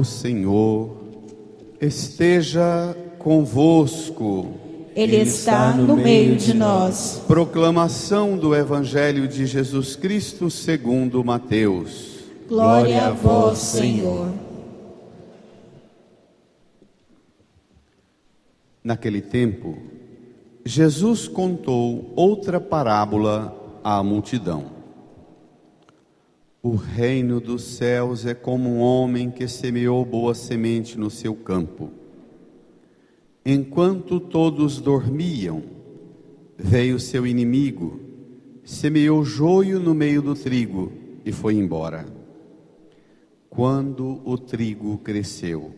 O Senhor esteja convosco. Ele está no meio de nós. Proclamação do Evangelho de Jesus Cristo segundo Mateus. Glória a vós, Senhor. Naquele tempo, Jesus contou outra parábola à multidão. O reino dos céus é como um homem que semeou boa semente no seu campo. Enquanto todos dormiam, veio seu inimigo, semeou joio no meio do trigo e foi embora. Quando o trigo cresceu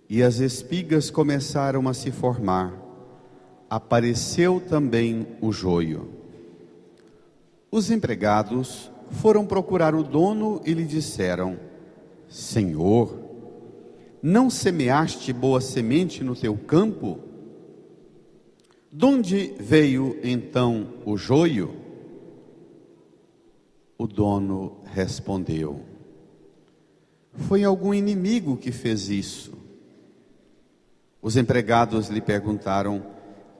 e as espigas começaram a se formar, apareceu também o joio. Os empregados foram procurar o dono e lhe disseram: Senhor, não semeaste boa semente no teu campo? Donde veio então o joio? O dono respondeu: Foi algum inimigo que fez isso. Os empregados lhe perguntaram: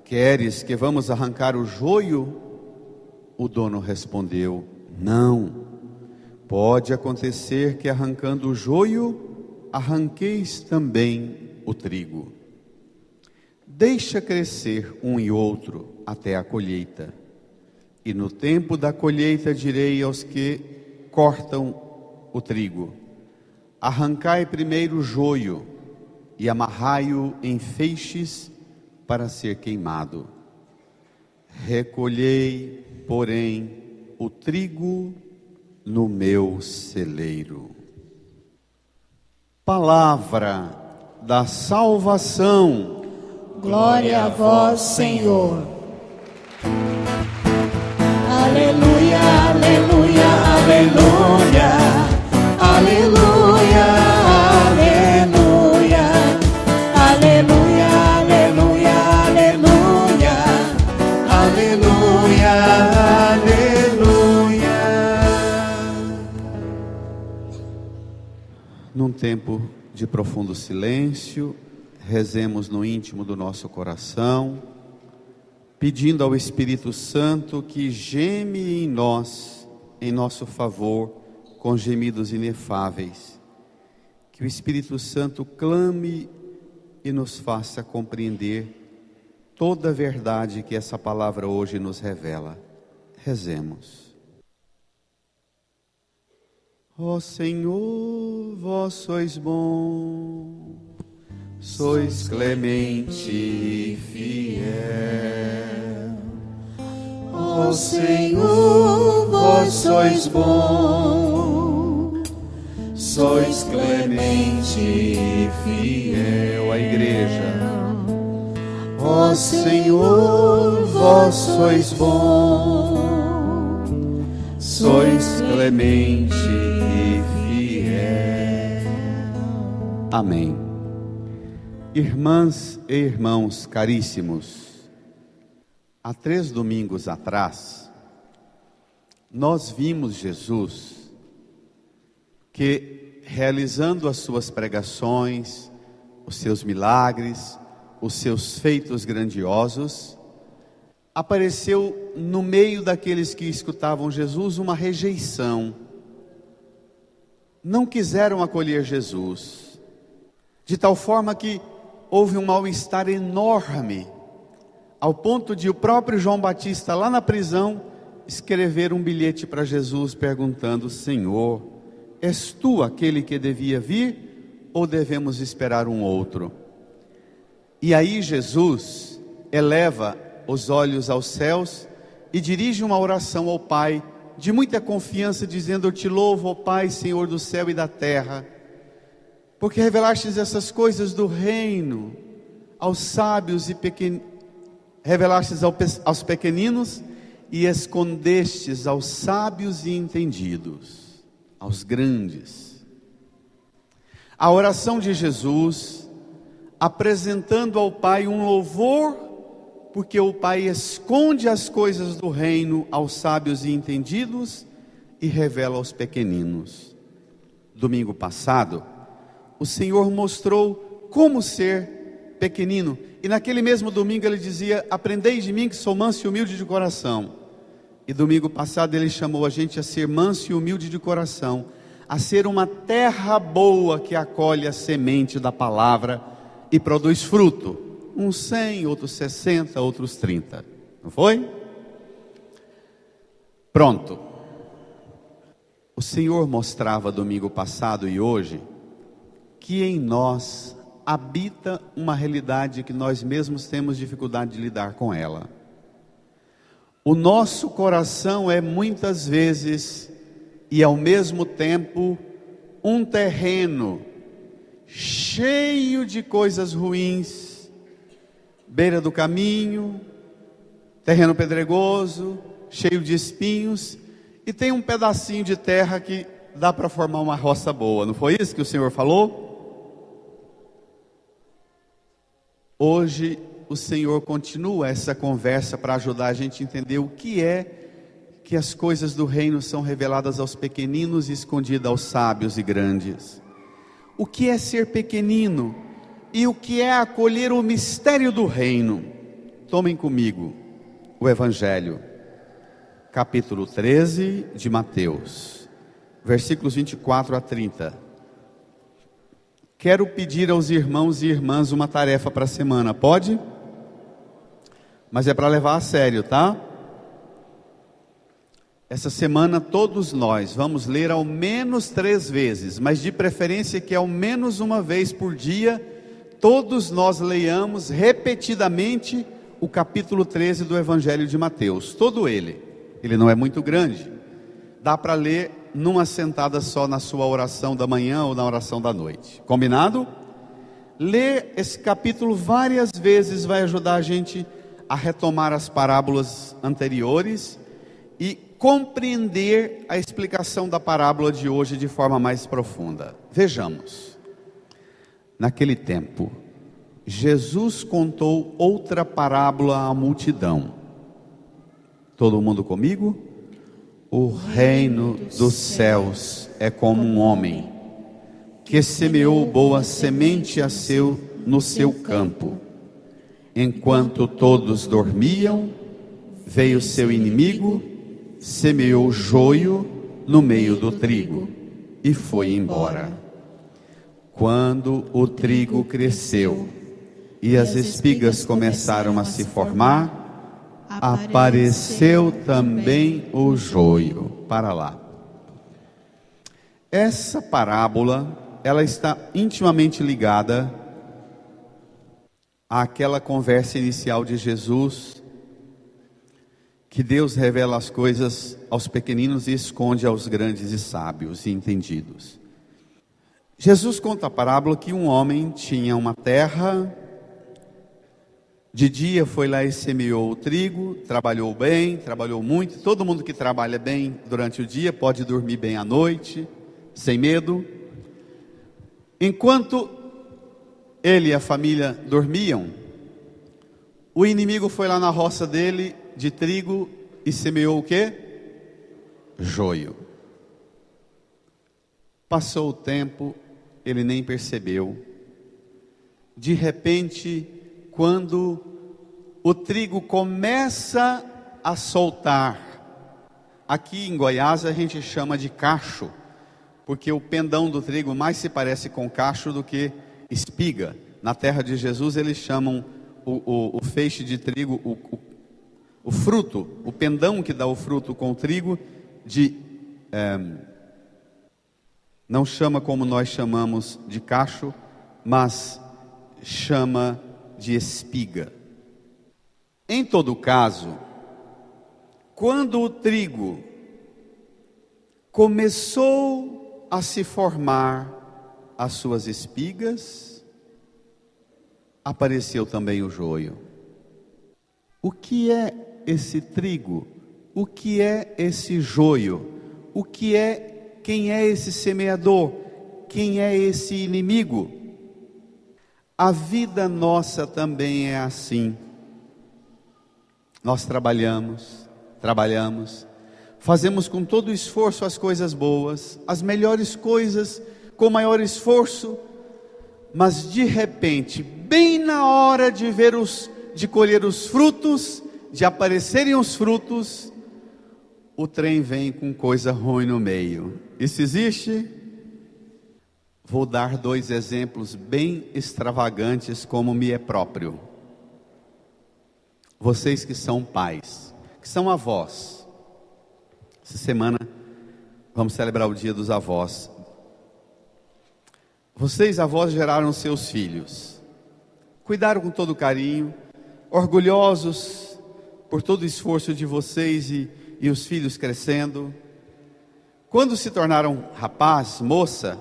Queres que vamos arrancar o joio? O dono respondeu: Não. Pode acontecer que arrancando o joio, arranqueis também o trigo. Deixa crescer um e outro até a colheita. E no tempo da colheita direi aos que cortam o trigo: arrancai primeiro o joio e amarrai-o em feixes para ser queimado. Recolhei, porém, o trigo no meu celeiro. Palavra da salvação. Glória a vós, Senhor. Aleluia, aleluia, aleluia. Aleluia, aleluia. Aleluia, aleluia, aleluia. Aleluia, aleluia. Num tempo de profundo silêncio, rezemos no íntimo do nosso coração, pedindo ao Espírito Santo que geme em nós, em nosso favor, com gemidos inefáveis. Que o Espírito Santo clame e nos faça compreender toda a verdade que essa palavra hoje nos revela. Rezemos. Ó Senhor, vós sois bom, sois clemente e fiel. Ó Senhor, vós sois bom, sois clemente e fiel. A igreja. Ó Senhor, vós sois bom, Sois clemente e fiel. Amém. Irmãs e irmãos caríssimos, há 3 domingos atrás, nós vimos Jesus que, realizando as suas pregações, os seus milagres, os seus feitos grandiosos, apareceu no meio daqueles que escutavam Jesus uma rejeição. Não quiseram acolher Jesus, de tal forma que houve um mal-estar enorme, ao ponto de o próprio João Batista, lá na prisão, escrever um bilhete para Jesus perguntando: Senhor, és tu aquele que devia vir ou devemos esperar um outro? E aí Jesus eleva os olhos aos céus e dirige uma oração ao Pai, de muita confiança, dizendo: Eu te louvo, ó Pai, Senhor do céu e da terra, porque revelastes essas coisas do reino aos sábios e revelastes aos pequeninos e escondestes aos sábios e entendidos, aos grandes. A oração de Jesus, apresentando ao Pai um louvor, porque o Pai esconde as coisas do reino aos sábios e entendidos e revela aos pequeninos. Domingo passado, o Senhor mostrou como ser pequenino. E naquele mesmo domingo ele dizia: aprendei de mim que sou manso e humilde de coração. E domingo passado ele chamou a gente a ser manso e humilde de coração, a ser uma terra boa que acolhe a semente da palavra e produz fruto. Uns 100, outros 60, outros 30. Não foi? Pronto. O Senhor mostrava domingo passado e hoje que em nós habita uma realidade que nós mesmos temos dificuldade de lidar com ela. O nosso coração é muitas vezes e ao mesmo tempo um terreno cheio de coisas ruins, beira do caminho, terreno pedregoso, cheio de espinhos, e tem um pedacinho de terra que dá para formar uma roça boa. Não foi isso que o Senhor falou? Hoje o Senhor continua essa conversa para ajudar a gente a entender o que é que as coisas do reino são reveladas aos pequeninos e escondidas aos sábios e grandes. O que é ser pequenino e o que é acolher o mistério do reino? Tomem comigo o Evangelho, capítulo 13 de Mateus, versículos 24 a 30. Quero pedir aos irmãos e irmãs uma tarefa para a semana, pode? Mas é para levar a sério, tá? Essa semana todos nós vamos ler ao menos 3 vezes, mas de preferência que ao menos uma vez por dia, todos nós leiamos repetidamente o capítulo 13 do Evangelho de Mateus, todo ele não é muito grande, dá para ler numa sentada só na sua oração da manhã ou na oração da noite, combinado? Ler esse capítulo várias vezes vai ajudar a gente a retomar as parábolas anteriores e compreender a explicação da parábola de hoje de forma mais profunda. Vejamos, naquele tempo, Jesus contou outra parábola à multidão. Todo mundo comigo? O reino dos céus é como um homem que semeou boa semente no seu campo. Enquanto todos dormiam, veio seu inimigo, semeou joio no meio do trigo e foi embora. Quando o trigo cresceu e as espigas começaram a se formar, apareceu também o joio. Para lá. Essa parábola, ela está intimamente ligada àquela conversa inicial de Jesus, que Deus revela as coisas aos pequeninos e esconde aos grandes e sábios e entendidos. Jesus conta a parábola que um homem tinha uma terra, de dia foi lá e semeou o trigo, trabalhou bem, trabalhou muito. Todo mundo que trabalha bem durante o dia pode dormir bem à noite, sem medo. Enquanto ele e a família dormiam, o inimigo foi lá na roça dele de trigo e semeou o quê? Joio. Passou o tempo, ele nem percebeu. De repente, quando o trigo começa a soltar, aqui em Goiás a gente chama de cacho, porque o pendão do trigo mais se parece com cacho do que espiga. Na terra de Jesus eles chamam o feixe de trigo, o fruto, o pendão que dá o fruto com o trigo, não chama como nós chamamos de cacho, mas chama de espiga. Em todo caso, quando o trigo começou a se formar as suas espigas, apareceu também o joio. O que é esse trigo? O que é esse joio? Quem é esse semeador? Quem é esse inimigo? A vida nossa também é assim. Nós trabalhamos, fazemos com todo esforço as coisas boas, as melhores coisas, com maior esforço, Mas de repente, bem na hora de de colher os frutos, de aparecerem os frutos, o trem vem com coisa ruim no meio. Isso existe? Vou dar 2 exemplos bem extravagantes, como me é próprio. Vocês que são pais, que são avós, essa semana vamos celebrar o dia dos avós. Vocês, avós, geraram seus filhos, cuidaram com todo carinho, orgulhosos por todo o esforço de vocês e os filhos crescendo. Quando se tornaram rapaz, moça,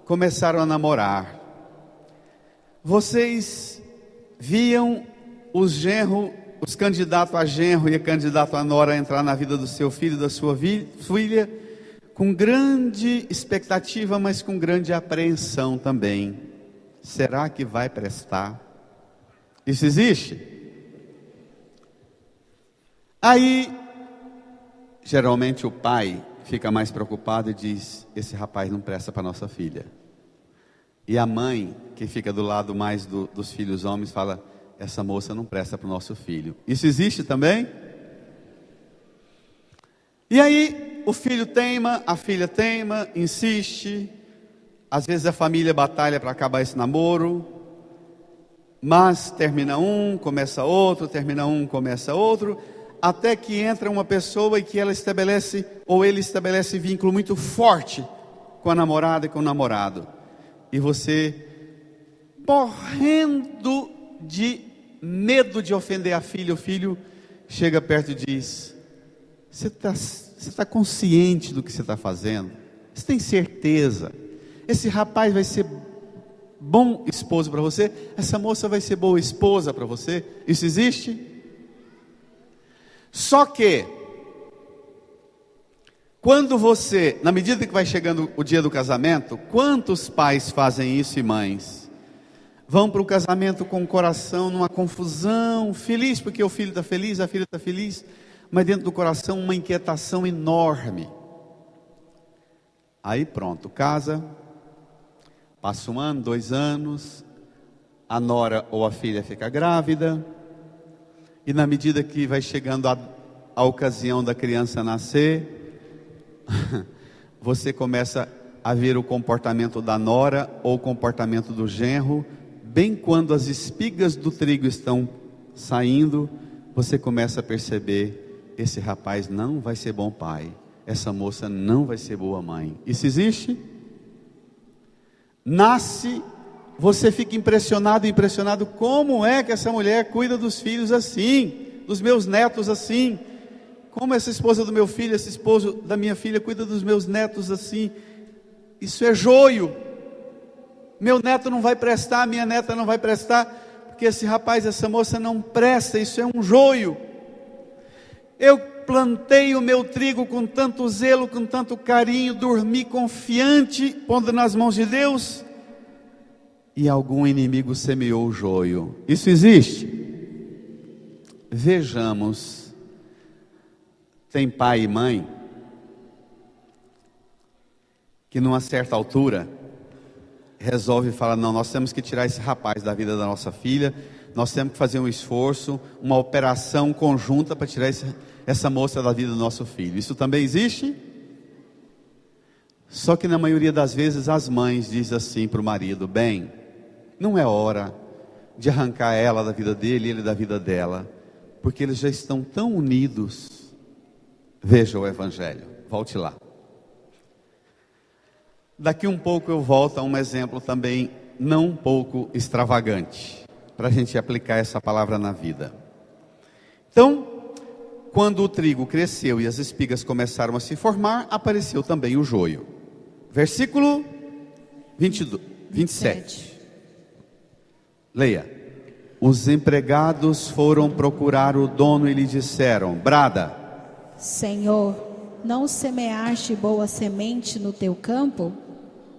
começaram a namorar. Vocês viam os candidatos a genro e a candidato a nora entrar na vida do seu filho e da sua filha, com grande expectativa, mas com grande apreensão também. Será que vai prestar? Isso existe? Aí, geralmente o pai fica mais preocupado e diz: esse rapaz não presta para nossa filha. E a mãe, que fica do lado mais dos filhos homens, fala: essa moça não presta para o nosso filho. Isso existe também? E aí, o filho teima, a filha teima, insiste. Às vezes a família batalha para acabar esse namoro. Mas termina um, começa outro, termina um, começa outro, até que entra uma pessoa e que ela estabelece, ou ele estabelece vínculo muito forte com a namorada e com o namorado. E você, morrendo de medo de ofender a filha, o filho chega perto e diz: você está consciente do que você está fazendo? Você tem certeza? Esse rapaz vai ser bom esposo para você? Essa moça vai ser boa esposa para você? Isso existe? Só que, quando você, na medida que vai chegando o dia do casamento, quantos pais fazem isso e mães? Vão para o casamento com o coração numa confusão, feliz porque o filho está feliz, a filha está feliz, mas dentro do coração uma inquietação enorme. Aí pronto, casa, passa 1 ano, 2 anos, a nora ou a filha fica grávida, e na medida que vai chegando a ocasião da criança nascer, você começa a ver o comportamento da nora ou o comportamento do genro. Bem quando as espigas do trigo estão saindo, você começa a perceber: esse rapaz não vai ser bom pai, essa moça não vai ser boa mãe. Isso existe? Nasce, você fica impressionado, como é que essa mulher cuida dos filhos assim, dos meus netos assim, como essa esposa do meu filho, esse esposo da minha filha cuida dos meus netos assim. Isso é joio. Meu neto não vai prestar, minha neta não vai prestar, porque esse rapaz, essa moça não presta, isso é um joio. Eu plantei o meu trigo com tanto zelo, com tanto carinho, dormi confiante, pondo nas mãos de Deus, e algum inimigo semeou o joio. Isso existe? Vejamos, tem pai e mãe que numa certa altura resolve falar: não, nós temos que tirar esse rapaz da vida da nossa filha, nós temos que fazer um esforço, uma operação conjunta para tirar essa moça da vida do nosso filho. Isso também existe? Só que na maioria das vezes as mães dizem assim para o marido: bem, não é hora de arrancar ela da vida dele e ele da vida dela, porque eles já estão tão unidos. Veja o Evangelho, volte lá. Daqui um pouco eu volto a um exemplo também não um pouco extravagante, para a gente aplicar essa palavra na vida. Então, quando o trigo cresceu e as espigas começaram a se formar, apareceu também o joio. Versículo 27. Leia. Os empregados foram procurar o dono e lhe disseram: brada, Senhor, não semeaste boa semente no teu campo?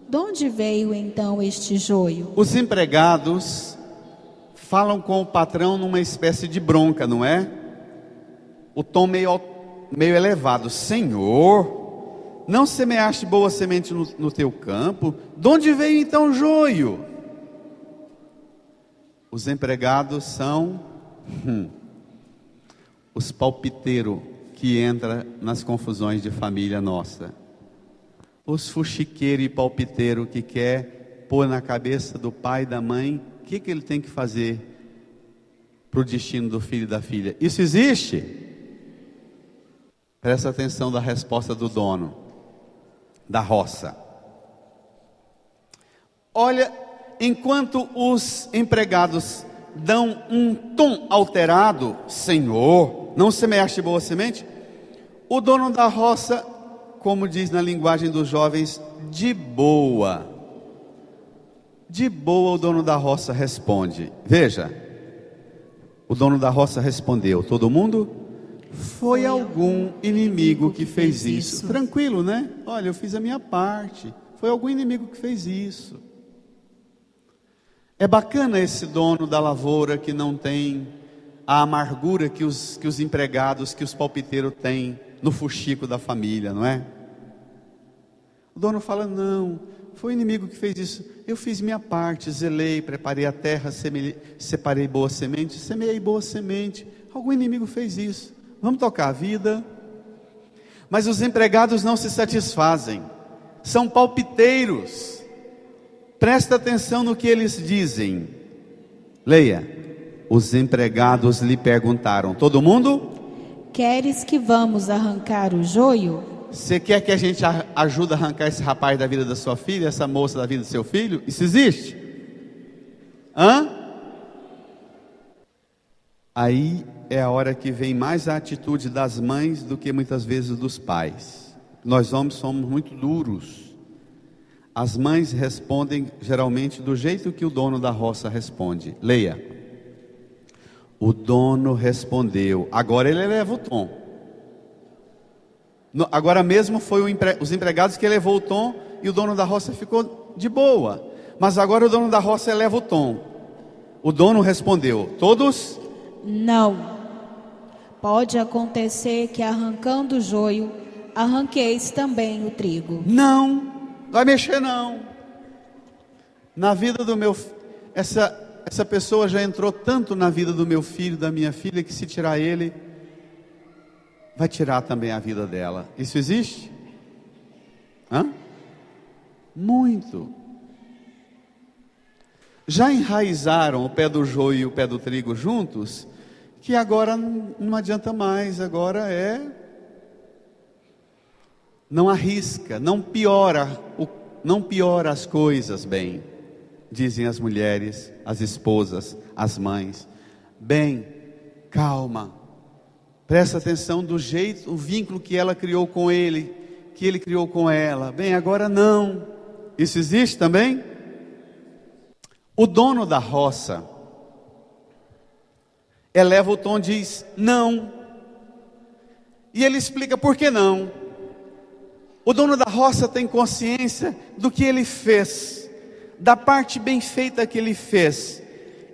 De onde veio então este joio? Os empregados falam com o patrão numa espécie de bronca, não é? O tom meio elevado. Senhor, não semeaste boa semente no teu campo? De onde veio então o joio? Os empregados são os palpiteiros que entram nas confusões de família nossa. Os fuxiqueiros e palpiteiros que quer pôr na cabeça do pai e da mãe o que ele tem que fazer para o destino do filho e da filha. Isso existe? Presta atenção da resposta do dono da roça. Olha, enquanto os empregados dão um tom alterado, Senhor, não semeaste boa semente? O dono da roça, como diz na linguagem dos jovens, de boa o dono da roça responde. Veja, o dono da roça respondeu: todo mundo? Foi algum inimigo que fez isso. Tranquilo, né? Olha, eu fiz a minha parte. Foi algum inimigo que fez isso. É bacana esse dono da lavoura que não tem a amargura que os empregados, que os palpiteiros têm no fuxico da família, não é? O dono fala: não, foi o inimigo que fez isso. Eu fiz minha parte, zelei, preparei a terra, separei boa semente, semeei boa semente. Algum inimigo fez isso. Vamos tocar a vida. Mas os empregados não se satisfazem, são palpiteiros. Presta atenção no que eles dizem. Leia. Os empregados lhe perguntaram: todo mundo? Queres que vamos arrancar o joio? Você quer que a gente ajude a arrancar esse rapaz da vida da sua filha, essa moça da vida do seu filho? Isso existe? Aí é a hora que vem mais a atitude das mães do que muitas vezes dos pais. Nós homens somos muito duros. As mães respondem geralmente do jeito que o dono da roça responde. Leia. O dono respondeu. Agora ele eleva o tom. Agora mesmo foi os empregados que elevou o tom e o dono da roça ficou de boa. Mas agora o dono da roça eleva o tom. O dono respondeu: todos? Não. Pode acontecer que arrancando o joio, arranqueis também o trigo. Não, vai mexer não. Na vida do meu essa pessoa já entrou tanto na vida do meu filho, da minha filha, que se tirar ele, vai tirar também a vida dela. Isso existe? Muito. Já enraizaram o pé do joio e o pé do trigo juntos, que agora não adianta mais, agora não arrisca, não piora as coisas bem, dizem as mulheres, as esposas, as mães. Bem, calma, presta atenção do jeito, o vínculo que ela criou com ele, que ele criou com ela. Bem, agora não. Isso existe também? O dono da roça eleva o tom e diz: não. E ele explica por que não. O dono da roça tem consciência do que ele fez, da parte bem feita que ele fez,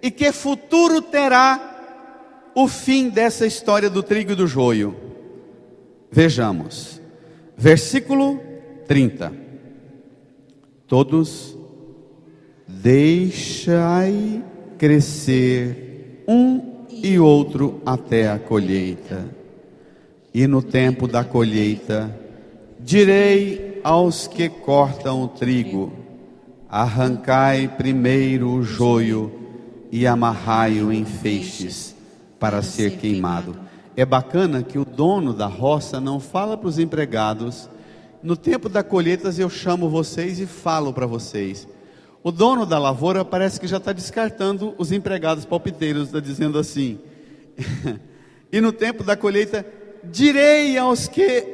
e que futuro terá o fim dessa história do trigo e do joio. Vejamos, versículo 30. Todos: deixai crescer um e outro até a colheita. E no tempo da colheita, direi aos que cortam o trigo: arrancai primeiro o joio e amarrai-o em feixes para ser queimado. É bacana que o dono da roça não fala para os empregados: no tempo da colheita eu chamo vocês e falo para vocês. O dono da lavoura parece que já está descartando os empregados palpiteiros, está dizendo assim: e no tempo da colheita direi aos que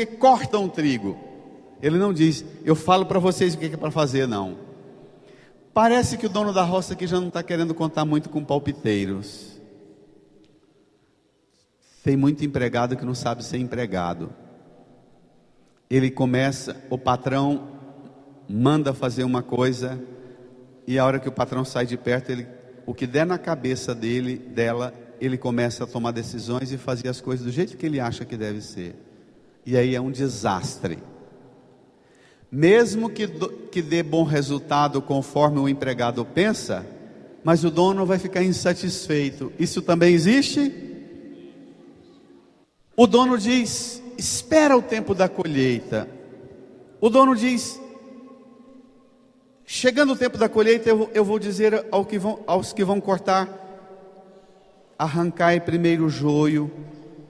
cortam o trigo. Ele não diz: eu falo para vocês o que é para fazer, não. Parece que o dono da roça aqui já não está querendo contar muito com palpiteiros. Tem muito empregado que não sabe ser empregado. Ele começa, o patrão manda fazer uma coisa, e a hora que o patrão sai de perto, o que der na cabeça dela, ele começa a tomar decisões e fazer as coisas do jeito que ele acha que deve ser. E aí é um desastre. mesmo que dê bom resultado conforme o empregado pensa, mas o dono vai ficar insatisfeito. Isso também existe? O dono diz: espera o tempo da colheita. O dono diz: chegando o tempo da colheita, eu vou dizer aos que vão cortar: arrancai primeiro o joio,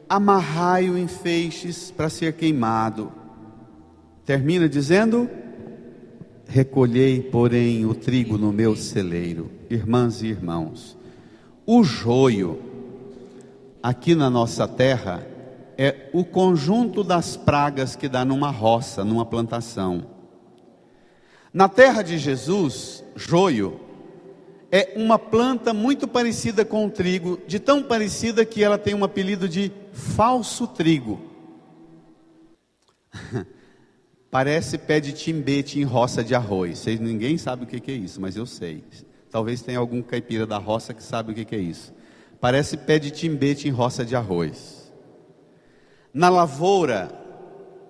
amarrai-o em feixes para ser queimado. Termina dizendo: recolhei, porém, o trigo no meu celeiro. Irmãs e irmãos, o joio aqui na nossa terra é o conjunto das pragas que dá numa roça, numa plantação. Na terra de Jesus, joio é uma planta muito parecida com o trigo, de tão parecida que ela tem um apelido de falso trigo. Parece pé de timbete em roça de arroz. Ninguém sabe o que é isso, mas eu sei. Talvez tenha algum caipira da roça que sabe o que é isso. Parece pé de timbete em roça de arroz. Na lavoura,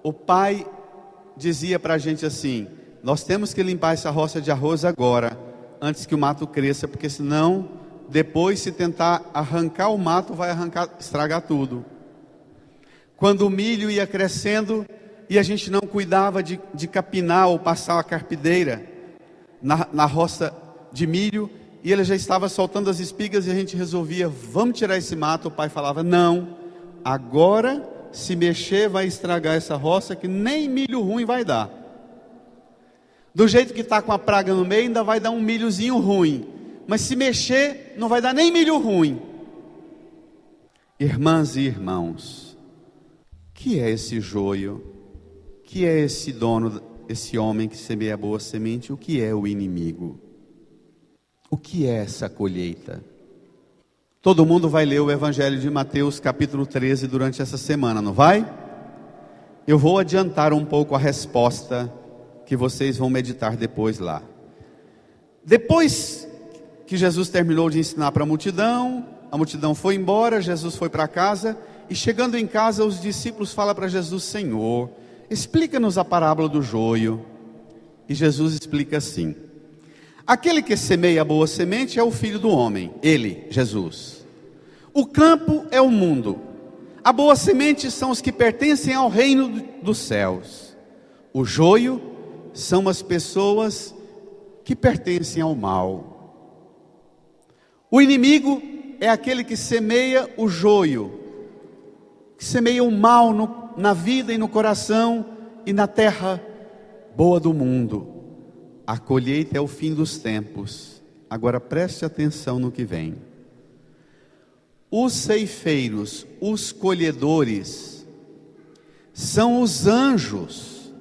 o pai dizia para a gente assim: nós temos que limpar essa roça de arroz agora, antes que o mato cresça, porque senão, depois, se tentar arrancar o mato, vai estragar tudo. Quando o milho ia crescendo e a gente não cuidava de capinar ou passar a carpideira na roça de milho, e ele já estava soltando as espigas, e a gente resolvia: vamos tirar esse mato. O pai falava: não, agora, se mexer, vai estragar essa roça, que nem milho ruim vai dar. Do jeito que está com a praga no meio, ainda vai dar um milhozinho ruim, mas se mexer, não vai dar nem milho ruim. Irmãs e irmãos, que é esse joio? Que é esse dono, esse homem que semeia a boa semente? O que é o inimigo? O que é essa colheita? Todo mundo vai ler o Evangelho de Mateus capítulo 13 durante essa semana, não vai? Eu vou adiantar um pouco a resposta, que vocês vão meditar depois lá. Depois que Jesus terminou de ensinar para a multidão foi embora, Jesus foi para casa, e chegando em casa, os discípulos falam para Jesus: Senhor, explica-nos a parábola do joio. E Jesus explica assim: aquele que semeia a boa semente é o Filho do homem, ele, Jesus. O campo é o mundo. A boa semente são os que pertencem ao reino dos céus. O joio são as pessoas que pertencem ao mal. O inimigo é aquele que semeia o joio, que semeia o mal na vida e no coração e na terra boa do mundo. A colheita é o fim dos tempos. Agora preste atenção no que vem. Os ceifeiros, os colhedores, são os anjos.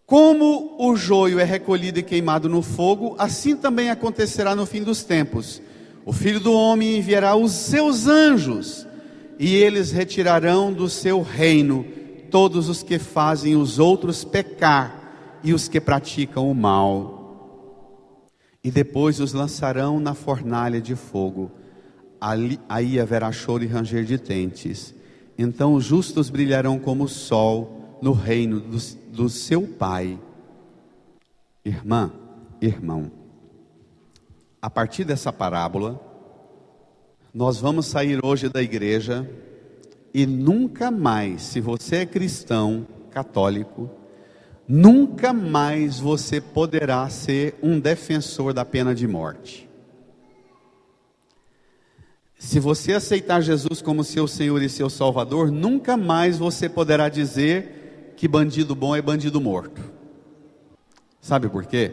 Como o joio é recolhido e queimado no fogo, assim também acontecerá no fim dos tempos. O Filho do Homem enviará os seus anjos, e eles retirarão do seu reino todos os que fazem os outros pecar e os que praticam o mal. E depois os lançarão na fornalha de fogo. Aí haverá choro e ranger de dentes. Então os justos brilharão como o sol no reino do seu Pai. Irmã, irmão, a partir dessa parábola, nós vamos sair hoje da igreja e nunca mais, se você é cristão, católico, nunca mais você poderá ser um defensor da pena de morte. Se você aceitar Jesus como seu Senhor e seu Salvador, nunca mais você poderá dizer que bandido bom é bandido morto. Sabe por quê?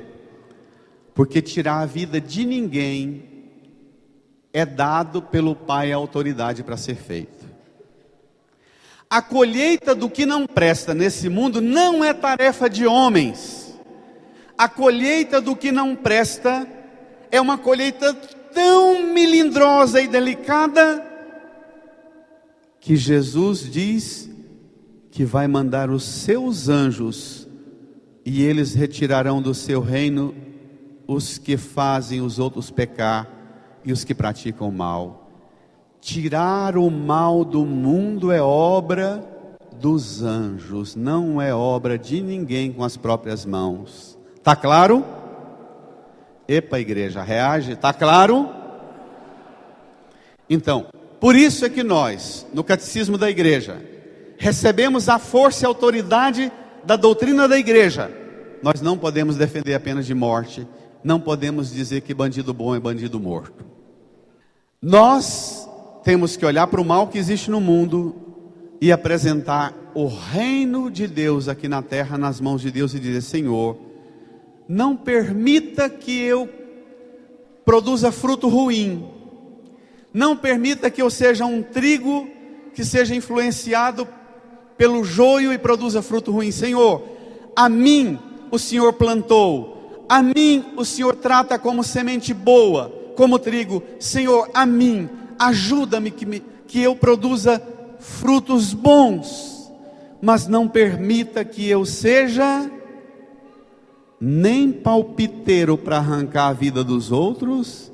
Porque tirar a vida de ninguém é dado pelo Pai a autoridade para ser feito. A colheita do que não presta nesse mundo não é tarefa de homens. A colheita do que não presta é uma colheita tão melindrosa e delicada que Jesus diz que vai mandar os seus anjos e eles retirarão do seu reino os que fazem os outros pecar e os que praticam o mal. Tirar o mal do mundo é obra dos anjos, não é obra de ninguém com as próprias mãos. Está claro? Epa, igreja, reage, está claro? Então, por isso é que nós, no Catecismo da Igreja, recebemos a força e autoridade da doutrina da Igreja. Nós não podemos defender a pena de morte, não podemos dizer que bandido bom é bandido morto. Nós temos que olhar para o mal que existe no mundo e apresentar o reino de Deus aqui na terra, nas mãos de Deus, e dizer: Senhor, não permita que eu produza fruto ruim, não permita que eu seja um trigo que seja influenciado pelo joio e produza fruto ruim. Senhor, a mim o Senhor plantou, a mim o Senhor trata como semente boa, como trigo. Senhor, a mim, ajuda-me que eu produza frutos bons, mas não permita que eu seja nem palpiteiro para arrancar a vida dos outros,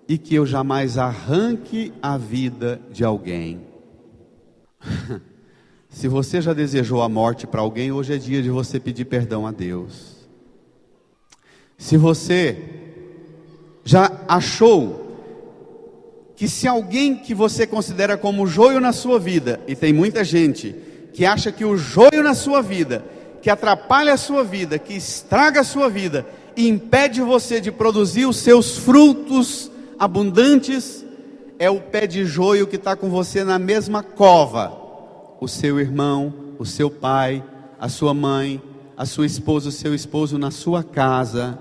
e que eu jamais arranque a vida de alguém. Se você já desejou a morte para alguém, hoje é dia de você pedir perdão a Deus. Se você já achou que se alguém que você considera como joio na sua vida, e tem muita gente que acha que o joio na sua vida, que atrapalha a sua vida, que estraga a sua vida, e impede você de produzir os seus frutos abundantes, é o pé de joio que está com você na mesma cova. O seu irmão, o seu pai, a sua mãe, a sua esposa, o seu esposo na sua casa.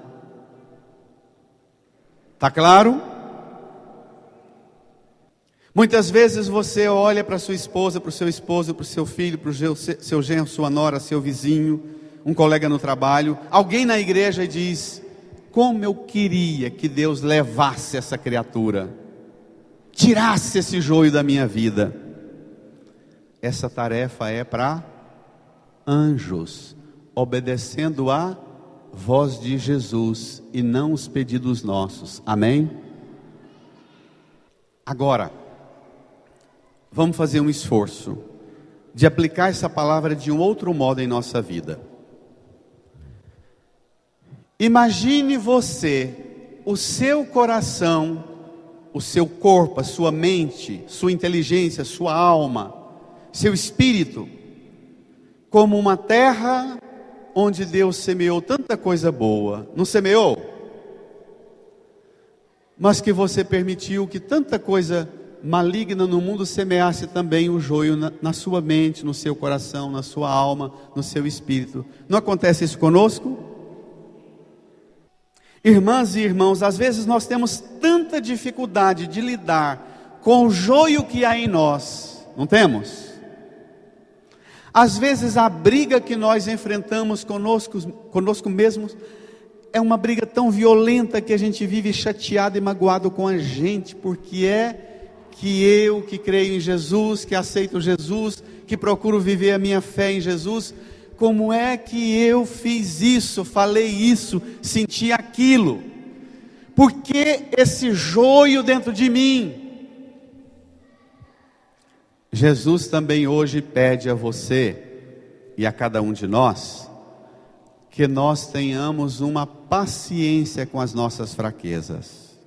Está claro? Muitas vezes você olha para sua esposa, para o seu esposo, para o seu filho, para o seu genro, sua nora, seu vizinho, um colega no trabalho, alguém na igreja, e diz: como eu queria que Deus levasse essa criatura, tirasse esse joio da minha vida. Essa tarefa é para anjos, obedecendo a voz de Jesus e não os pedidos nossos. Amém? Agora, vamos fazer um esforço de aplicar essa palavra de um outro modo em nossa vida. Imagine você, o seu coração, o seu corpo, a sua mente, sua inteligência, sua alma, seu espírito, como uma terra onde Deus semeou tanta coisa boa. Não semeou? Mas que você permitiu que tanta coisa maligna no mundo semeasse também o joio na sua mente, no seu coração, na sua alma, no seu espírito. Não acontece isso conosco? Irmãs e irmãos, às vezes nós temos tanta dificuldade de lidar com o joio que há em nós, não temos? Às vezes a briga que nós enfrentamos conosco mesmos é uma briga tão violenta que a gente vive chateado e magoado com a gente, porque é que eu que creio em Jesus, que aceito Jesus, que procuro viver a minha fé em Jesus, como é que eu fiz isso, falei isso, senti aquilo? Por que esse joio dentro de mim? Jesus também hoje pede a você e a cada um de nós que nós tenhamos uma paciência com as nossas fraquezas,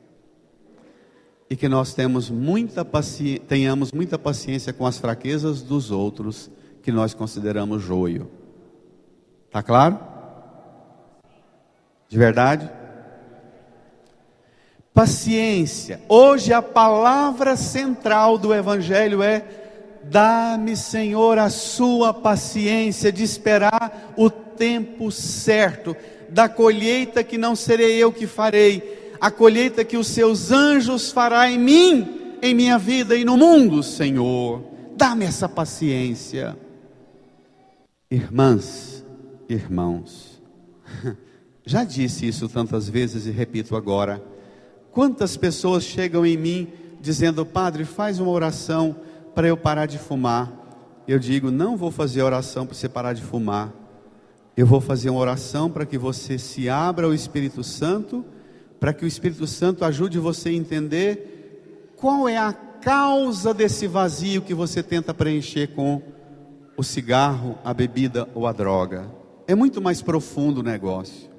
e que nós tenhamos muita paciência com as fraquezas dos outros que nós consideramos joio. Está claro? De verdade? Paciência. Hoje a palavra central do Evangelho é: dá-me, Senhor, a sua paciência de esperar o tempo certo, da colheita que não serei eu que farei, a colheita que os seus anjos fará em mim, em minha vida e no mundo. Senhor, dá-me essa paciência. Irmãs, irmãos, já disse isso tantas vezes e repito agora. Quantas pessoas chegam em mim dizendo: padre, faz uma oração para eu parar de fumar. Eu digo: não vou fazer oração para você parar de fumar. Eu vou fazer uma oração para que você se abra ao Espírito Santo, para que o Espírito Santo ajude você a entender qual é a causa desse vazio que você tenta preencher com o cigarro, a bebida ou a droga. É muito mais profundo o negócio.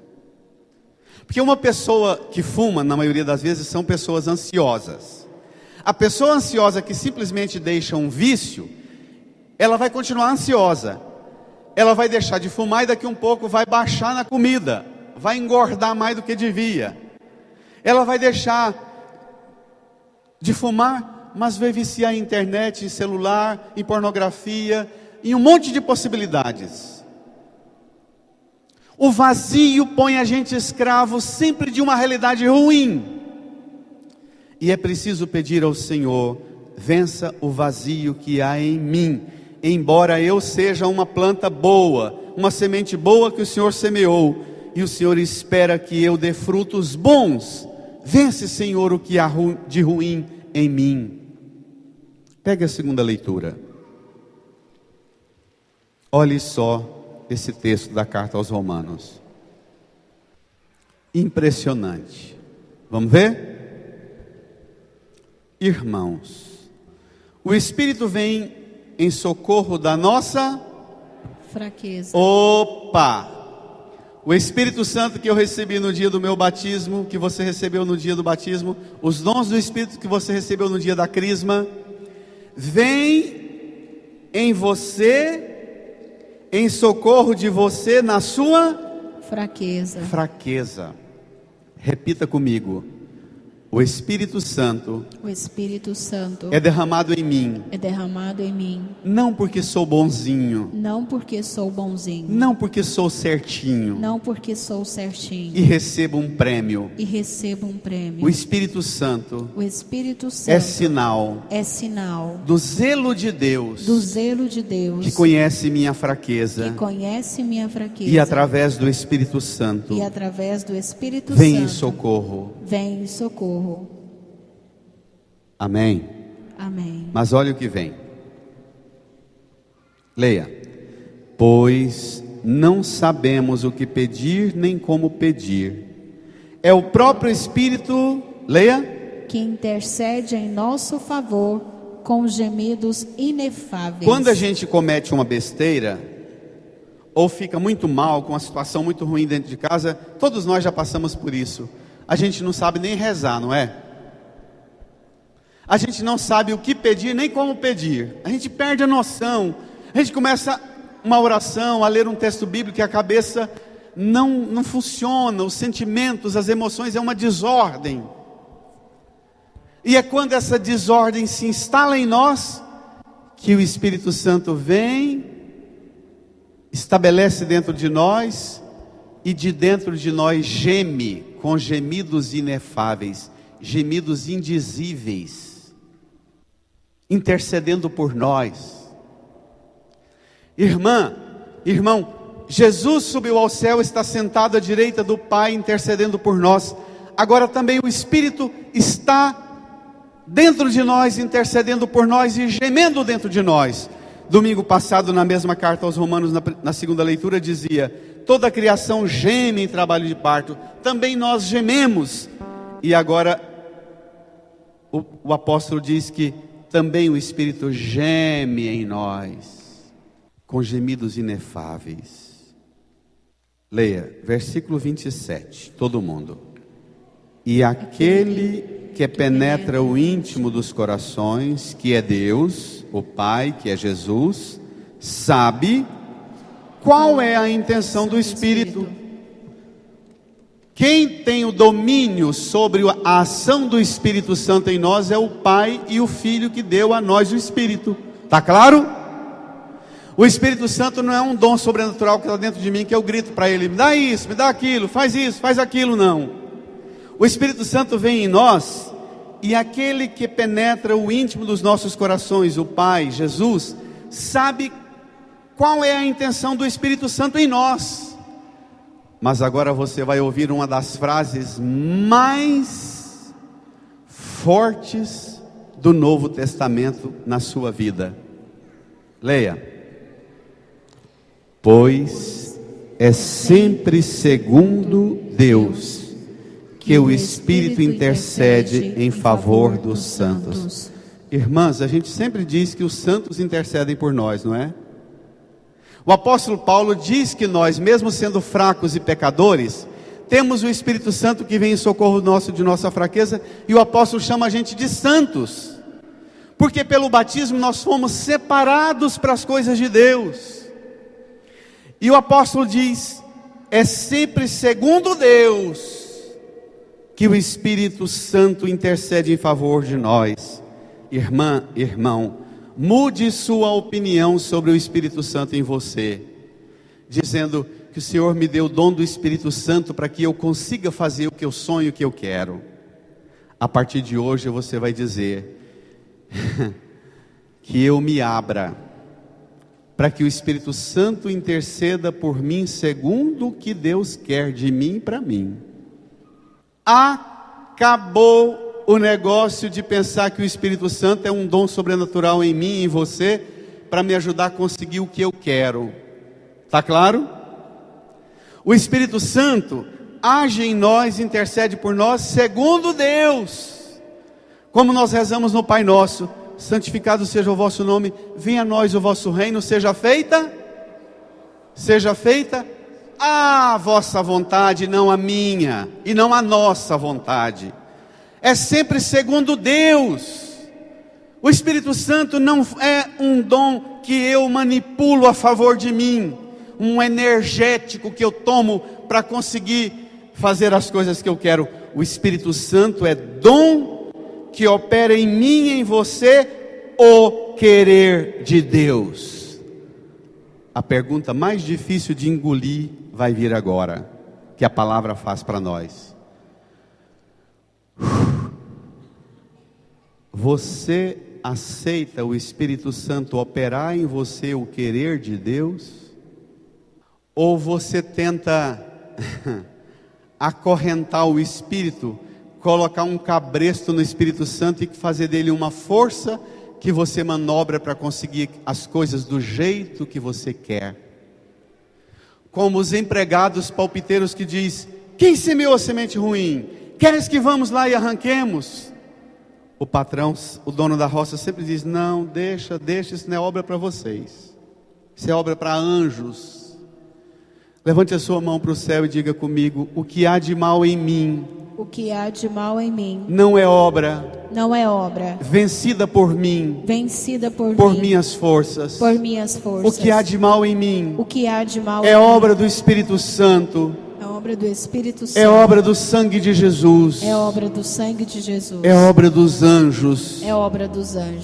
Porque uma pessoa que fuma, na maioria das vezes, são pessoas ansiosas. A pessoa ansiosa que simplesmente deixa um vício, ela vai continuar ansiosa. Ela vai deixar de fumar e daqui um pouco vai baixar na comida, vai engordar mais do que devia. Ela vai deixar de fumar, mas vai viciar em internet, em celular, em pornografia, em um monte de possibilidades. O vazio põe a gente escravo sempre de uma realidade ruim. E é preciso pedir ao Senhor: vença o vazio que há em mim. Embora eu seja uma planta boa, uma semente boa que o Senhor semeou, e o Senhor espera que eu dê frutos bons. Vence, Senhor, o que há de ruim em mim. Pega a segunda leitura. Olhe só esse texto da carta aos Romanos. Impressionante. Vamos ver? Irmãos, o Espírito vem em socorro da nossa fraqueza. Opa! O Espírito Santo que eu recebi no dia do meu batismo, que você recebeu no dia do batismo, os dons do Espírito que você recebeu no dia da crisma, vem em você, em socorro de você na sua fraqueza. Repita comigo. O Espírito Santo é derramado em mim. Não porque sou bonzinho. Não porque sou bonzinho. Não porque sou certinho. Não porque sou certinho. E recebo um prêmio. O Espírito Santo é sinal do zelo de Deus. Que conhece minha fraqueza. E através do Espírito Santo. Vem em socorro. Amém. Amém. Mas olha o que vem. Leia. Pois não sabemos o que pedir nem como pedir. É o próprio Espírito, leia, que intercede em nosso favor com gemidos inefáveis. Quando a gente comete uma besteira ou fica muito mal, com uma situação muito ruim dentro de casa, todos nós já passamos por isso. A gente não sabe nem rezar, não é? A gente não sabe o que pedir, nem como pedir. A gente perde a noção. A gente começa uma oração, a ler um texto bíblico e a cabeça não funciona. Os sentimentos, as emoções, é uma desordem. E é quando essa desordem se instala em nós, que o Espírito Santo vem, estabelece dentro de nós, e de dentro de nós geme com gemidos inefáveis, gemidos indizíveis, intercedendo por nós. Irmão, Jesus subiu ao céu, está sentado à direita do Pai, intercedendo por nós. Agora também o Espírito está dentro de nós, intercedendo por nós e gemendo dentro de nós. Domingo passado, na mesma carta aos Romanos, na segunda leitura, dizia: toda a criação geme em trabalho de parto. Também nós gememos. E agora o apóstolo diz que também o Espírito geme em nós, com gemidos inefáveis. Leia, versículo 27, todo mundo. E aquele que penetra o íntimo dos corações, que é Deus, o Pai, que é Jesus, sabe qual é a intenção do Espírito. Quem tem o domínio sobre a ação do Espírito Santo em nós é o Pai e o Filho que deu a nós o Espírito. Está claro? O Espírito Santo não é um dom sobrenatural que está dentro de mim, que eu grito para ele: me dá isso, me dá aquilo, faz isso, faz aquilo. Não. O Espírito Santo vem em nós, e aquele que penetra o íntimo dos nossos corações, o Pai, Jesus, sabe qual é a intenção do Espírito Santo em nós. Mas agora você vai ouvir uma das frases mais fortes do Novo Testamento na sua vida. Leia. Pois é sempre segundo Deus que o Espírito intercede em favor dos santos. Irmãs, a gente sempre diz que os santos intercedem por nós, não é? O apóstolo Paulo diz que nós, mesmo sendo fracos e pecadores, temos o Espírito Santo que vem em socorro nosso de nossa fraqueza, e o apóstolo chama a gente de santos, porque pelo batismo nós fomos separados para as coisas de Deus. E o apóstolo diz: é sempre segundo Deus que o Espírito Santo intercede em favor de nós. Irmã, irmão, mude sua opinião sobre o Espírito Santo em você, dizendo que o Senhor me deu o dom do Espírito Santo para que eu consiga fazer o que eu sonho, o que eu quero. A partir de hoje você vai dizer que eu me abra para que o Espírito Santo interceda por mim segundo o que Deus quer de mim e para mim. Acabou o negócio de pensar que o Espírito Santo é um dom sobrenatural em mim e em você, para me ajudar a conseguir o que eu quero. Está claro? O Espírito Santo age em nós, intercede por nós, segundo Deus. Como nós rezamos no Pai Nosso: santificado seja o vosso nome, venha a nós o vosso reino, seja feita a vossa vontade, não a minha, e não a nossa vontade. É sempre segundo Deus. O Espírito Santo não é um dom que eu manipulo a favor de mim, um energético que eu tomo para conseguir fazer as coisas que eu quero. O Espírito Santo é dom que opera em mim e em você o querer de Deus. A pergunta mais difícil de engolir vai vir agora, que a palavra faz para nós. Você aceita o Espírito Santo operar em você o querer de Deus? Ou você tenta acorrentar o Espírito, colocar um cabresto no Espírito Santo e fazer dele uma força que você manobra para conseguir as coisas do jeito que você quer? Como os empregados palpiteiros que diz: quem semeou a semente ruim? Queres que vamos lá e arranquemos? O patrão, o dono da roça sempre diz: não, deixa, isso não é obra para vocês, isso é obra para anjos. Levante a sua mão para o céu e diga comigo: o que há de mal em mim, o que há de mal em mim, não é obra vencida por mim, minhas forças. O que há de mal em mim, é é obra do Espírito Santo. É obra do sangue de Jesus. É obra dos anjos.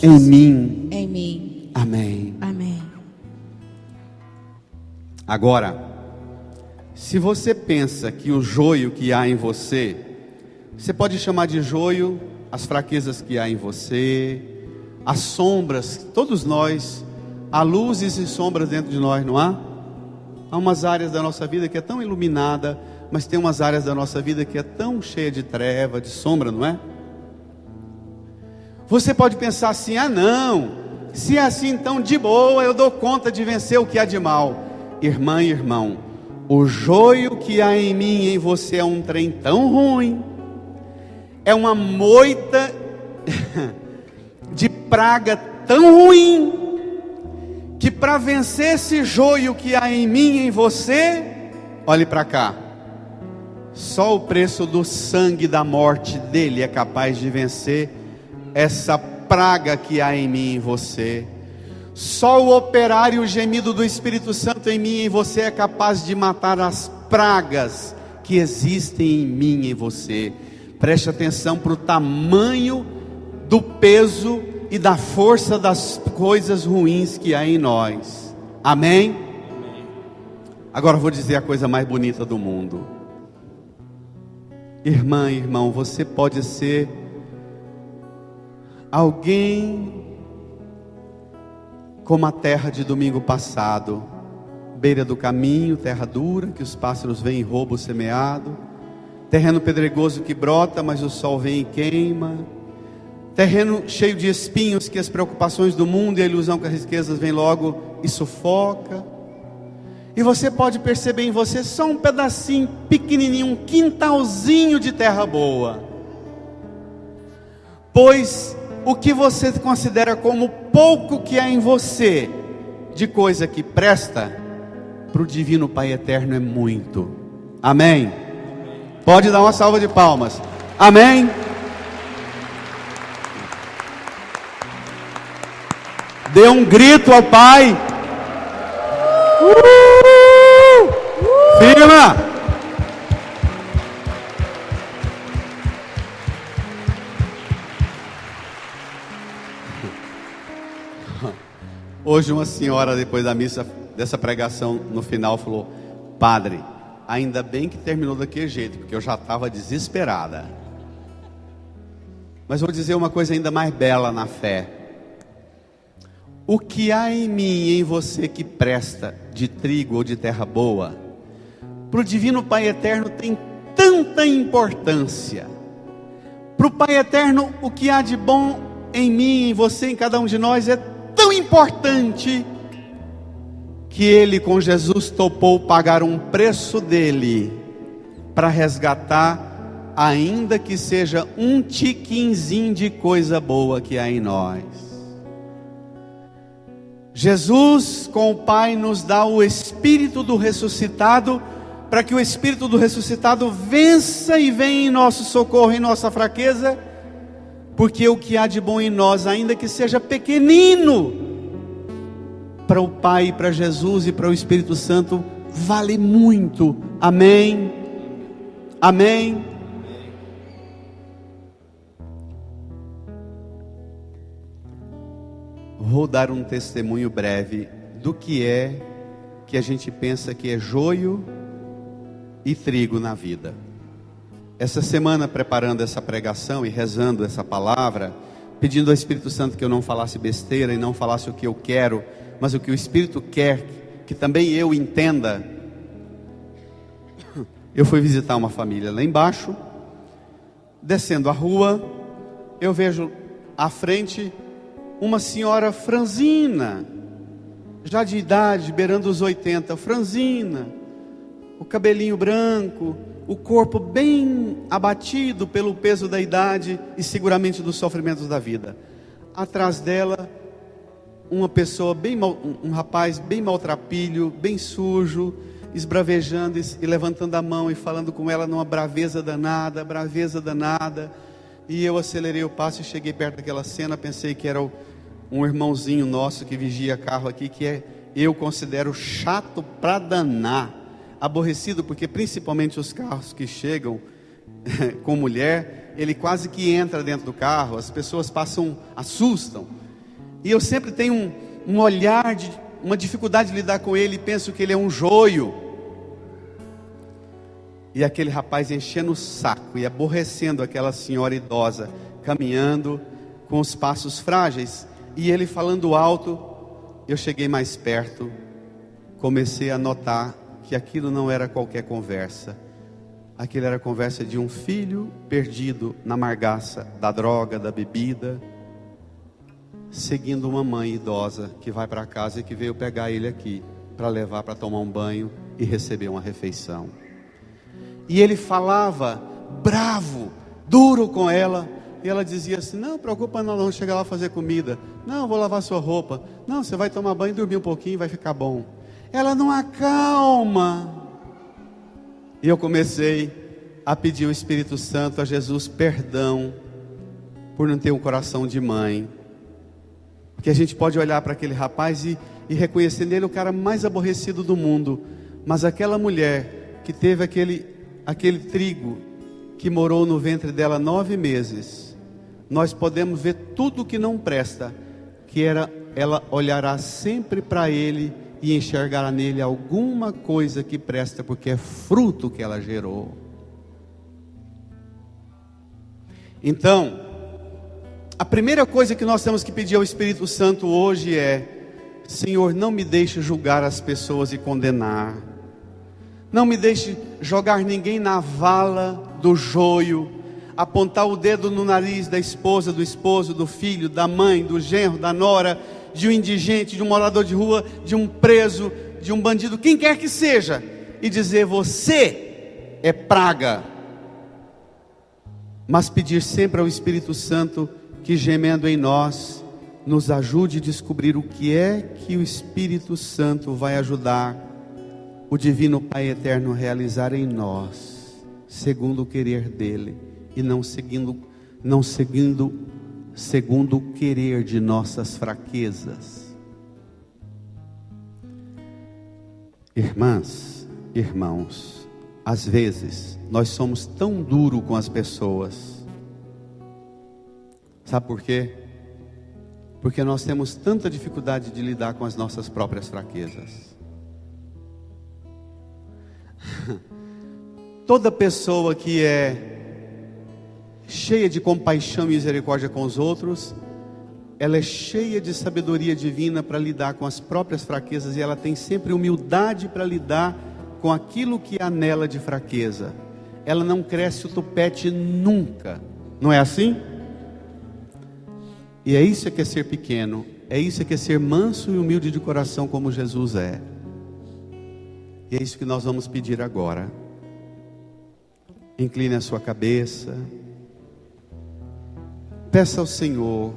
Em mim. Amém. Agora, se você pensa que o joio que há em você, você pode chamar de joio as fraquezas que há em você, as sombras. Todos nós, há luzes e sombras dentro de nós, não há? Há umas áreas da nossa vida que é tão iluminada, mas tem umas áreas da nossa vida que é tão cheia de treva, de sombra, não é? Você pode pensar assim: ah não, se é assim então de boa, eu dou conta de vencer o que há de mal. Irmã e irmão, o joio que há em mim e em você é um trem tão ruim, é uma moita de praga tão ruim, que para vencer esse joio que há em mim e em você, olhe para cá, só o preço do sangue da morte dele é capaz de vencer essa praga que há em mim e em você. Só o operar e o gemido do Espírito Santo em mim e em você é capaz de matar as pragas que existem em mim e em você. Preste atenção para o tamanho do peso e da força das coisas ruins que há em nós. Amém? Agora eu vou dizer a coisa mais bonita do mundo. Irmã, irmão, você pode ser alguém como a terra de domingo passado, beira do caminho, terra dura, que os pássaros vêm e roubam o semeado, terreno pedregoso que brota, mas o sol vem e queima, terreno cheio de espinhos, que as preocupações do mundo e a ilusão que as riquezas vêm logo e sufoca. E você pode perceber em você só um pedacinho pequenininho, um quintalzinho de terra boa. Pois o que você considera como pouco que há em você de coisa que presta, para o Divino Pai Eterno é muito. Amém? Pode dar uma salva de palmas. Amém? Dê um grito ao Pai. Firma! Hoje uma senhora, depois da missa, dessa pregação, no final falou: padre, ainda bem que terminou daquele jeito, porque eu já estava desesperada. Mas vou dizer uma coisa ainda mais bela na fé. O que há em mim e em você que presta, de trigo ou de terra boa, para o Divino Pai Eterno tem tanta importância. Para o Pai Eterno, o que há de bom em mim, em você, em cada um de nós, é tão importante, que Ele com Jesus topou pagar um preço dele, para resgatar, ainda que seja um tiquinzinho de coisa boa que há em nós. Jesus com o Pai nos dá o Espírito do ressuscitado, para que o Espírito do ressuscitado vença e venha em nosso socorro, em nossa fraqueza, porque o que há de bom em nós, ainda que seja pequenino, para o Pai, para Jesus e para o Espírito Santo, vale muito. Amém? Amém? Vou dar um testemunho breve do que a gente pensa que é joio e trigo na vida. Essa semana, preparando essa pregação e rezando essa palavra, pedindo ao Espírito Santo que eu não falasse besteira e não falasse o que eu quero, mas o que o Espírito quer, que também eu entenda. Eu fui visitar uma família lá embaixo, descendo a rua, eu vejo à frente uma senhora franzina, já de idade, beirando os 80, franzina, o cabelinho branco, o corpo bem abatido pelo peso da idade e seguramente dos sofrimentos da vida. Atrás dela, uma pessoa um rapaz bem maltrapilho, bem sujo, esbravejando e levantando a mão e falando com ela numa braveza danada. E eu acelerei o passo e cheguei perto daquela cena, pensei que era um irmãozinho nosso que vigia carro aqui, que eu considero chato pra danar, aborrecido, porque principalmente os carros que chegam com mulher, ele quase que entra dentro do carro, as pessoas passam, assustam, e eu sempre tenho um olhar, uma dificuldade de lidar com ele, e penso que ele é um joio. E aquele rapaz enchendo o saco e aborrecendo aquela senhora idosa, caminhando com os passos frágeis, e ele falando alto. Eu cheguei mais perto, comecei a notar que aquilo não era qualquer conversa, aquilo era a conversa de um filho perdido na margaça da droga, da bebida, seguindo uma mãe idosa que vai para casa e que veio pegar ele aqui para levar para tomar um banho e receber uma refeição. E ele falava bravo, duro com ela, e ela dizia assim: não, preocupa não, chega lá fazer comida, não, vou lavar sua roupa, não, você vai tomar banho e dormir um pouquinho, vai ficar bom. Ela não acalma. E eu comecei a pedir ao Espírito Santo, a Jesus, perdão por não ter um coração de mãe, porque a gente pode olhar para aquele rapaz e reconhecer nele o cara mais aborrecido do mundo, mas aquela mulher que teve aquele trigo que morou no ventre dela 9 meses, nós podemos ver tudo que não presta, ela olhará sempre para ele e enxergará nele alguma coisa que presta, porque é fruto que ela gerou. Então, a primeira coisa que nós temos que pedir ao Espírito Santo hoje é: Senhor, não me deixe julgar as pessoas e condenar, não me deixe jogar ninguém na vala do joio, apontar o dedo no nariz da esposa, do esposo, do filho, da mãe, do genro, da nora, de um indigente, de um morador de rua, de um preso, de um bandido, quem quer que seja, e dizer: você é praga. Mas pedir sempre ao Espírito Santo que, gemendo em nós, nos ajude a descobrir o que é que o Espírito Santo vai ajudar o Divino Pai Eterno realizar em nós, segundo o querer dEle, e não segundo o querer de nossas fraquezas. Irmãs, irmãos, às vezes nós somos tão duros com as pessoas. Sabe por quê? Porque nós temos tanta dificuldade de lidar com as nossas próprias fraquezas. Toda pessoa que é cheia de compaixão e misericórdia com os outros, ela é cheia de sabedoria divina para lidar com as próprias fraquezas, e ela tem sempre humildade para lidar com aquilo que há nela de fraqueza. Ela não cresce o tupete nunca, não é assim? E é isso que é ser pequeno, é isso que é ser manso e humilde de coração como Jesus é. E é isso que nós vamos pedir agora. Incline a sua cabeça, peça ao Senhor,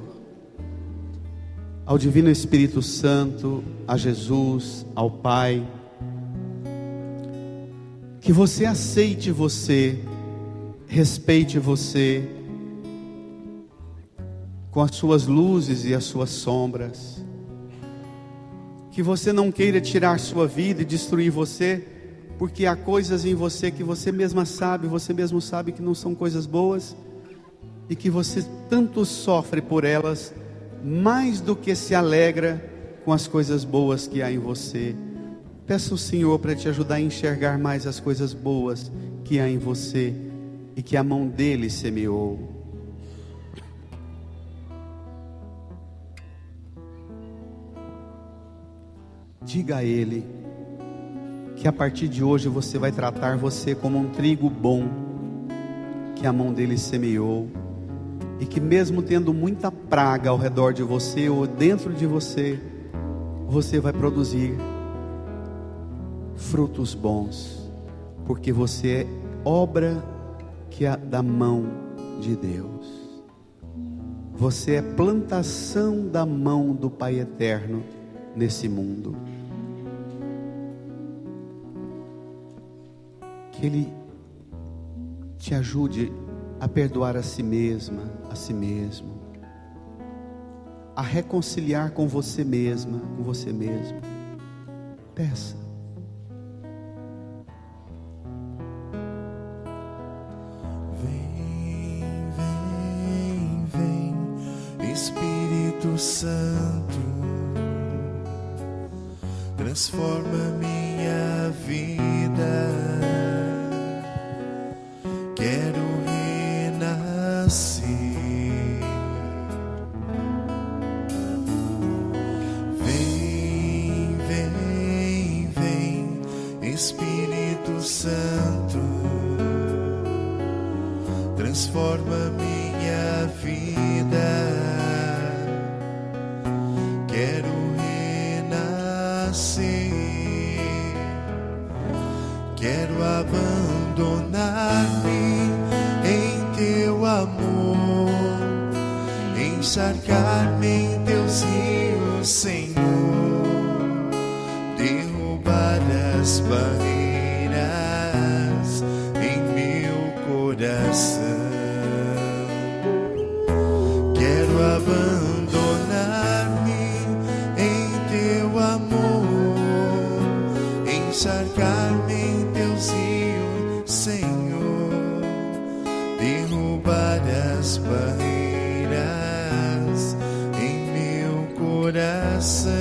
ao Divino Espírito Santo, a Jesus, ao Pai, que você aceite você, respeite você, com as suas luzes e as suas sombras, que você não queira tirar sua vida e destruir você, porque há coisas em você que você mesmo sabe que não são coisas boas, e que você tanto sofre por elas, mais do que se alegra com as coisas boas que há em você. Peça ao Senhor para te ajudar a enxergar mais as coisas boas que há em você, e que a mão dele semeou. Diga a Ele que a partir de hoje você vai tratar você como um trigo bom, que a mão dele semeou, e que mesmo tendo muita praga ao redor de você ou dentro de você, você vai produzir frutos bons, porque você é obra que é da mão de Deus. Você é plantação da mão do Pai Eterno nesse mundo. Que Ele te ajude a perdoar a si mesma, a si mesmo, a reconciliar com você mesma, com você mesmo. Peça. Vem, Espírito Santo, transforma minha vida. Quero renascer. Vem, Espírito Santo, transforma minha vida. Quero renascer. Quero abandonar-me em teu amor, encharcar-me em teus rios, Senhor, derrubar as barreiras em meu coração. Quero abandonar-me em teu amor, encharcar-me em teus rios, Senhor, derrubar as barreiras em meu coração.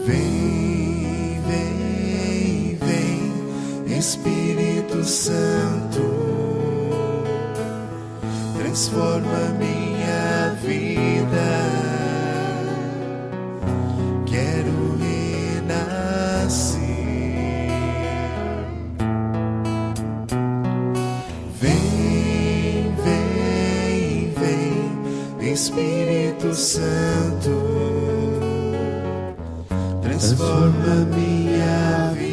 Vem, Espírito Santo, transforma minha vida. Quero renascer. Vem, Espírito Santo, transforma minha vida.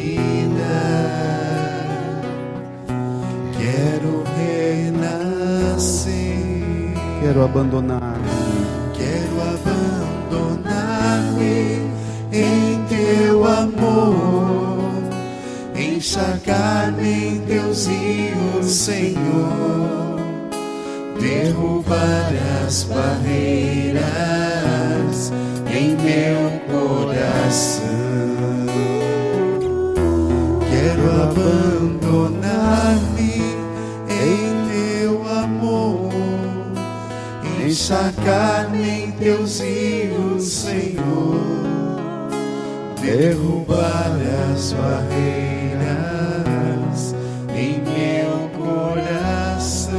Quero renascer. Quero abandonar-me. Quero abandonar-me encharcar-me em teus rios, Senhor, derrubar as barreiras em meu coração. Quero abandonar-me em teu amor, encharcar-me em teus rios, Senhor, derrubar as barreiras em meu coração.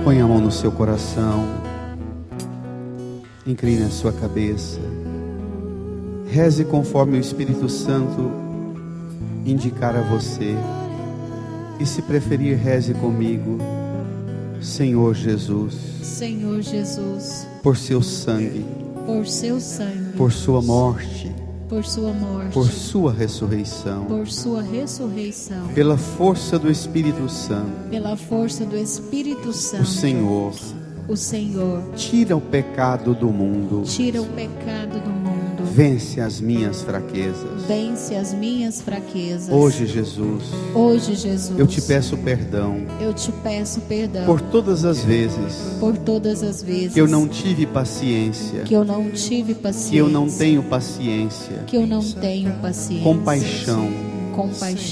Põe a mão no seu coração, incline a sua cabeça, reze conforme o Espírito Santo indicar a você, e se preferir, reze comigo. Senhor Jesus, Senhor Jesus, por seu sangue, por seu sangue, por sua morte, por sua morte, por sua ressurreição, por sua ressurreição, pela força do Espírito Santo, pela força do Espírito Santo, o Senhor tira o pecado do mundo, tira o pecado do mundo, vence as minhas fraquezas. vence as minhas fraquezas. Hoje, Jesus, eu te peço perdão eu te peço perdão por todas as vezes por todas as vezes que eu não tive paciência, que eu não tive paciência, que eu não tenho paciência, que eu não tenho paciência, compaixão,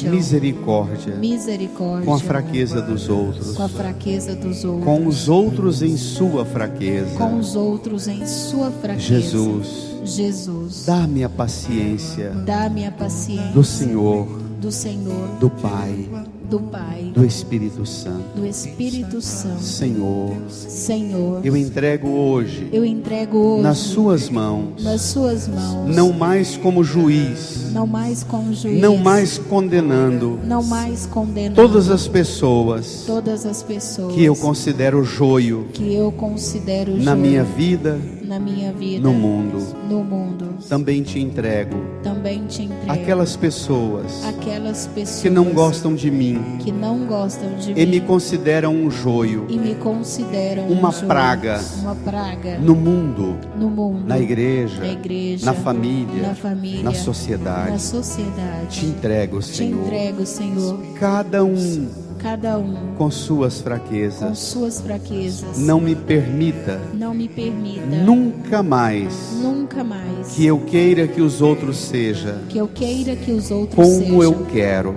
misericórdia com a fraqueza dos outros, com a fraqueza dos outros, com os outros em sua fraqueza. com os outros em sua fraqueza. Jesus, dá-me a paciência dá-me a paciência do Senhor, do Senhor, do Pai, do Pai, do Espírito Santo. do Espírito Santo. Senhor, Senhor, eu entrego hoje nas suas mãos, não mais como juiz, não mais como juiz, não mais condenando não mais condenando todas as pessoas que eu considero joio na minha vida, no mundo. Também te entrego aquelas pessoas que não gostam de mim e me consideram um joio, uma praga no mundo, na igreja, na família, na sociedade. Te entrego, Senhor, cada um com suas fraquezas. Não me permita nunca mais que eu queira que os outros sejam como eu quero,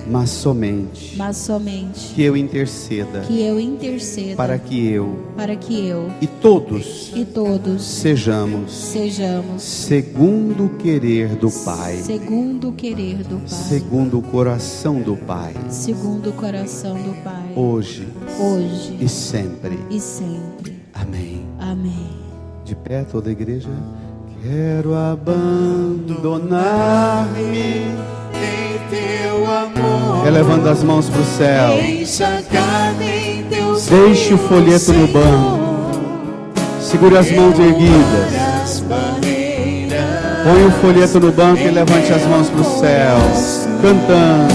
mas somente que eu interceda para que eu e todos sejamos segundo o querer do Pai, segundo o coração do Pai, hoje e sempre. Amém. De pé, toda a igreja. Quero abandonar-me Em teu amor, elevando as mãos para o céu. encharcar-me em teus Deixe o folheto no banco, segure as mãos erguidas, as barreiras. põe o folheto no banco e levante as mãos para o céu, cantando.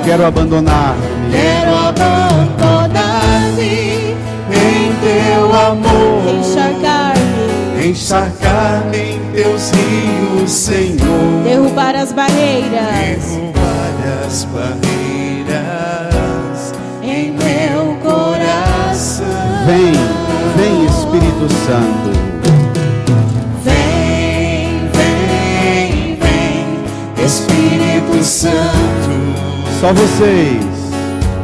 Quero abandonar-me, Quero abandonar-me em teu amor, encharcar-me em teus rios, Senhor, derrubar as barreiras derrubar as barreiras em meu coração. vem Espírito Santo. Vem, vem, vem, Espírito Santo, Só vocês.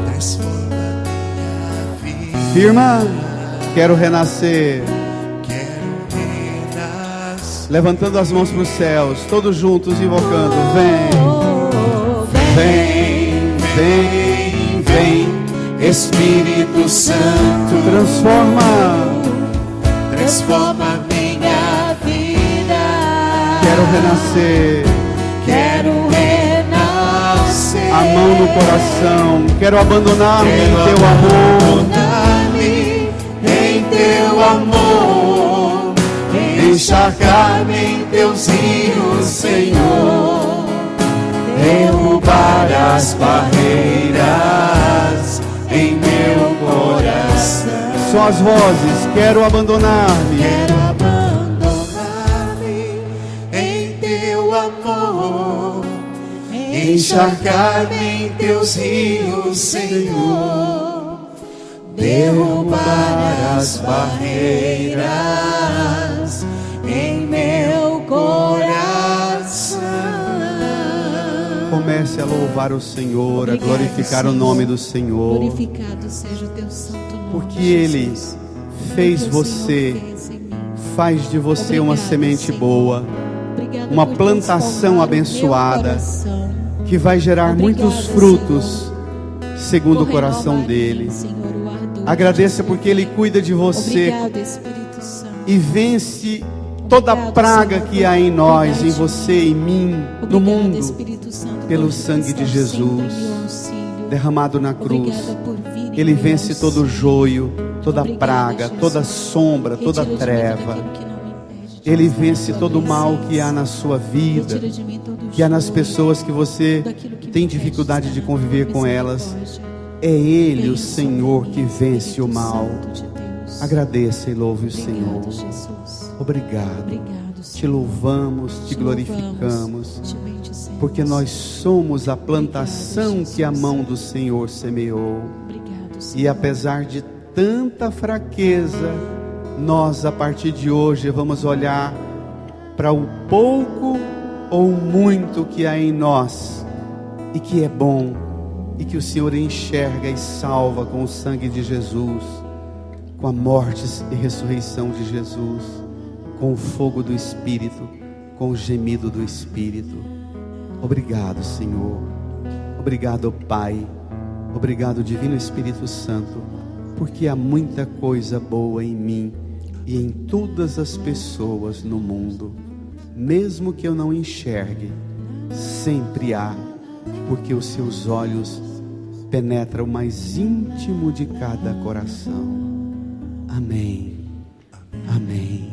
transforma minha vida. Firma, quero renascer. Quero renascer. Levantando as mãos para os céus, todos juntos invocando. Vem, Espírito Santo, transforma minha vida. Quero renascer. Quero renascer. A mão no coração. Quero abandonar-me em teu amor. Abandonar-me em teu amor, encharcar-me em teus rios, Senhor, derrubar as barreiras em meu coração. Só as vozes. Quero abandonar-me. Quero abandonar-me em teu amor, encharcar-me em teus rios, Senhor, derrubar as barreiras em meu coração. Comece a louvar o Senhor, Obrigado, a glorificar Senhor. o nome do Senhor, Glorificado seja o teu santo nome, porque Ele Jesus. fez Porque o Senhor você, fez em mim. faz de você uma Obrigado, semente Senhor. boa, Obrigada uma por plantação transformar o meu abençoada, coração. que vai gerar Obrigada, muitos frutos, segundo o Por coração renovar em dele. mim, Senhor, o ardor Agradeça de porque Ele cuida de você Obrigado, Espírito Santo. e vence toda a Obrigado, praga Senhor, que há em nós, por em cuidar de você, em mim, no Obrigada, mundo, Espírito Santo, pelo por sangue de estar Jesus sempre em meu auxílio. derramado na cruz. Obrigada por vir em Ele meu vence todo auxílio. joio, toda Obrigada, praga, Jesus. toda sombra, toda Retira de mim treva. tudo aquilo que não me impede de Ele estar na vence tua todo o mal que há presença. na sua vida, Retira de mim todo o que há nas joio, pessoas que você tudo aquilo que me tem impede dificuldade estar de na conviver tua com elas. misericórdia. É Ele, o Vem Senhor, sobre que mim, vence o Espírito mal. Santo de Deus. Agradeça e louve o Senhor. Obrigado, Jesus. Obrigado. Obrigado, Te Senhor. louvamos, te Louvamos, glorificamos, te bendizemos. porque nós somos a plantação Obrigado, que a Jesus. mão do Senhor semeou. Obrigado, Senhor. E apesar de tanta fraqueza, nós a partir de hoje vamos olhar para o pouco ou muito que há em nós e que é bom e que o Senhor enxerga e salva com o sangue de Jesus, com a morte e ressurreição de Jesus, com o fogo do Espírito, com o gemido do Espírito. Obrigado, Senhor. Obrigado, Pai. Obrigado, Divino Espírito Santo, porque há muita coisa boa em mim e em todas as pessoas no mundo. Mesmo que eu não enxergue, sempre há, porque os seus olhos penetram o mais íntimo de cada coração. Amém. Amém.